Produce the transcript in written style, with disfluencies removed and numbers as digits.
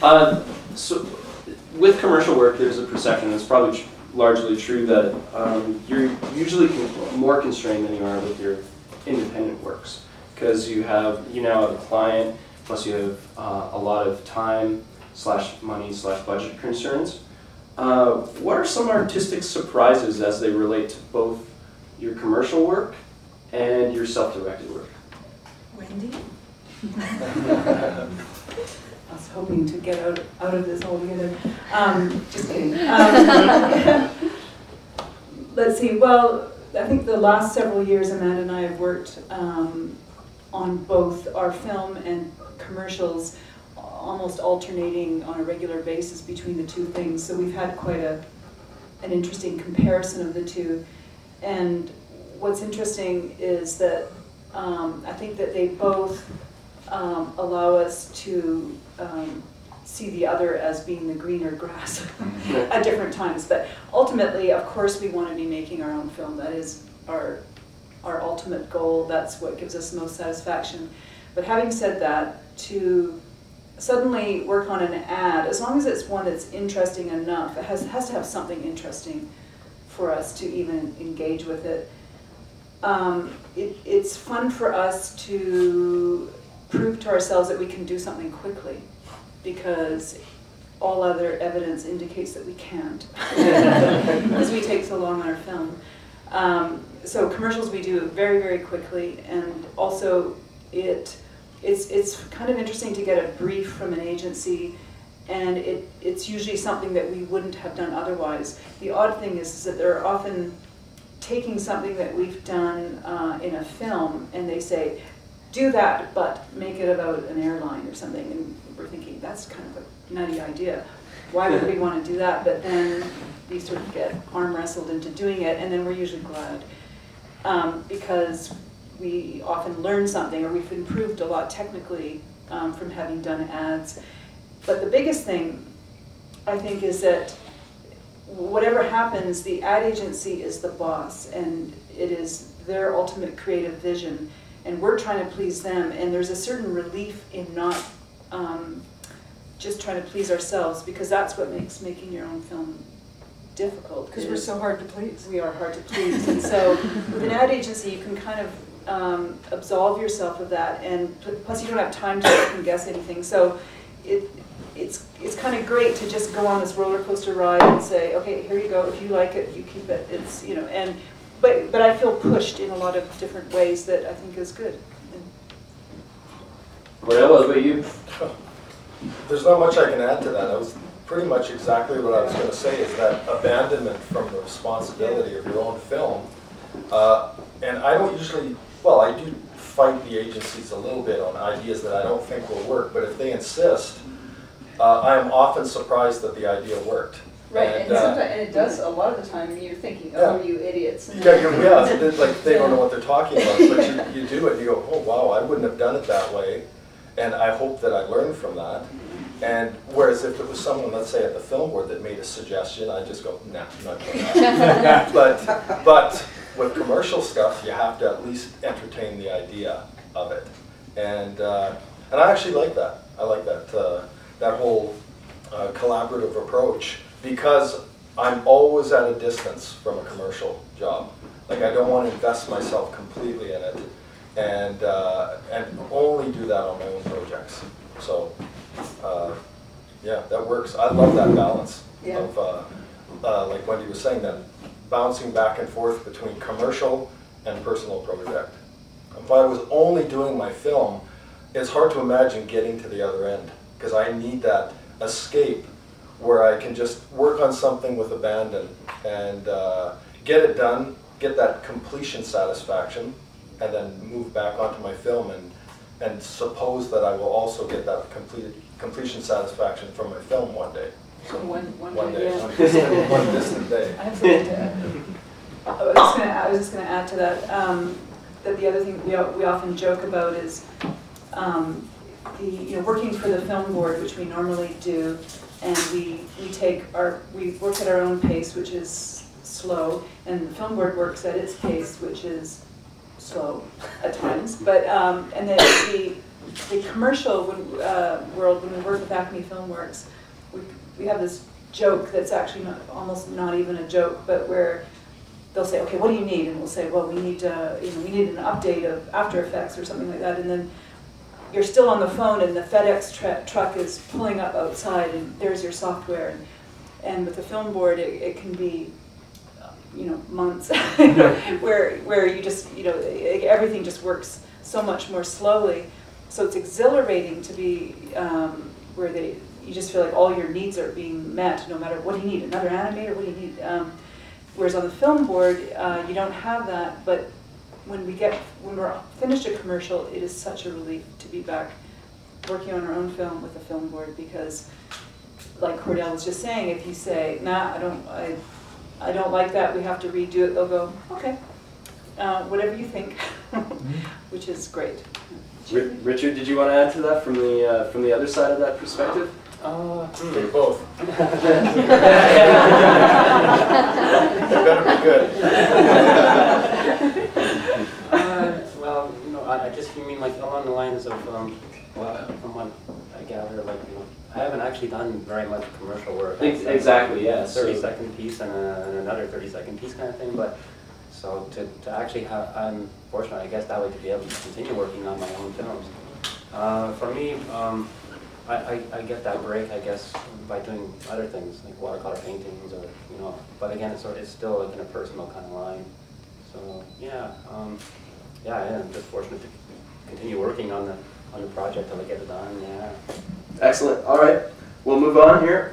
So with commercial work, there's a perception, it's probably largely true, that you're usually more constrained than you are with your independent works, because you now have a client, plus you have a lot of time / money / budget concerns. What are some artistic surprises as they relate to both your commercial work and your self-directed work? Wendy? I was hoping to get out of this altogether. Just kidding. Let's see. Well, I think the last several years, Amanda and I have worked on both our film and commercials, almost alternating on a regular basis between the two things. So we've had quite an interesting comparison of the two. And what's interesting is that I think that they both allow us to see the other as being the greener grass at different times. But ultimately, of course, we want to be making our own film. That is our ultimate goal. That's what gives us the most satisfaction. But having said that, to suddenly work on an ad, as long as it's one that's interesting enough, it has to have something interesting for us to even engage with it. It's fun for us to prove to ourselves that we can do something quickly, because all other evidence indicates that we can't, because we take so long on our film. So commercials we do very, very quickly, and also it's kind of interesting to get a brief from an agency, and it's usually something that we wouldn't have done otherwise. The odd thing is that they're often taking something that we've done in a film, and they say, do that, but make it about an airline or something. And we're thinking, that's kind of a nutty idea. Why would we want to do that? But then we sort of get arm wrestled into doing it, and then we're usually glad. Because we often learn something, or we've improved a lot technically from having done ads. But the biggest thing, I think, is that whatever happens, the ad agency is the boss, and it is their ultimate creative vision, and we're trying to please them, and there's a certain relief in not just trying to please ourselves, because that's what makes making your own film difficult. Because we're so hard to please. We are hard to please, and so with an ad agency you can kind of absolve yourself of that, and plus you don't have time to second guess anything, so it's kind of great to just go on this roller coaster ride and say, okay, here you go, if you like it, you keep it. It's, you know, and but I feel pushed in a lot of different ways that I think is good. Well, what about you? There's not much I can add to that. That was pretty much exactly what I was going to say, is that abandonment from the responsibility of your own film. And I don't usually, well, I do fight the agencies a little bit on ideas that I don't think will work, but if they insist, I am often surprised that the idea worked. Right, and it does a lot of the time, and you're thinking, oh, you idiots. Yeah, it's like they don't know what they're talking about, but you do it, and you go, oh wow, I wouldn't have done it that way, and I hope that I learned from that. And whereas if it was someone, let's say at the film board, that made a suggestion, I'd just go, nah, I'm not doing that. But with commercial stuff, you have to at least entertain the idea of it, and I actually like that. I like that that whole collaborative approach, because I'm always at a distance from a commercial job. Like, I don't want to invest myself completely in it, and only do that on my own projects. So yeah, that works. I love that balance of like Wendy was saying, that bouncing back and forth between commercial and personal project. If I was only doing my film, it's hard to imagine getting to the other end, because I need that escape where I can just work on something with abandon and get it done, get that completion satisfaction, and then move back onto my film and suppose that I will also get that completion satisfaction from my film one day. So one day, yeah. one distant day. I have something to add. I was just going to add to that, that the other thing we often joke about is working for the film board, which we normally do, and we work at our own pace, which is slow, and the film board works at its pace, which is slow at times. But and then the commercial world, when we work with Acme Filmworks, we have this joke that's actually almost not even a joke, but where they'll say, okay, what do you need? And we'll say, well, we need we need an update of After Effects or something like that. And then you're still on the phone, and the FedEx truck is pulling up outside, and there's your software. And with the film board, it can be, months, where you just, everything just works so much more slowly. So it's exhilarating to be where you just feel like all your needs are being met, no matter what do you need, another animator, what do you need? Whereas on the film board, you don't have that, but when we're finished a commercial, it is such a relief to be back working on our own film with the film board, because like Cordell was just saying, if you say, nah, I don't like that, we have to redo it, they'll go, okay, whatever you think, which is great. Richard, did you want to add to that from the other side of that perspective? They both. They better be good. Well, I guess you mean like along the lines of, well, from what I gather, like, I haven't actually done very much commercial work. Exactly, yeah. A 30-second piece and another 30-second piece kind of thing, but so to actually have, I'm fortunate, I guess, that way to be able to continue working on my own films. For me, I get that break, I guess, by doing other things like watercolor paintings, or but again, it's still like in a personal kind of line. So yeah, I'm just fortunate to continue working on the project till I get it done. Yeah. Excellent. All right, we'll move on here.